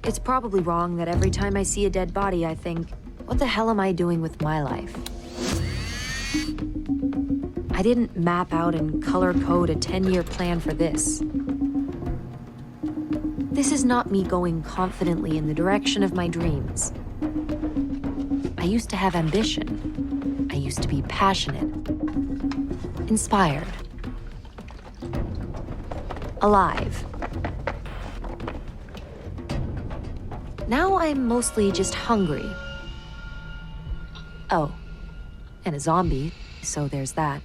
It's probably wrong that every time I see a dead body, I think, what the hell am I doing with my life? I didn't map out and color code a 10-year plan for this. This is not me going confidently in the direction of my dreams. I used to have ambition. I used to be passionate, inspired, alive. Now I'm mostly just hungry. Oh, and a zombie, so there's that.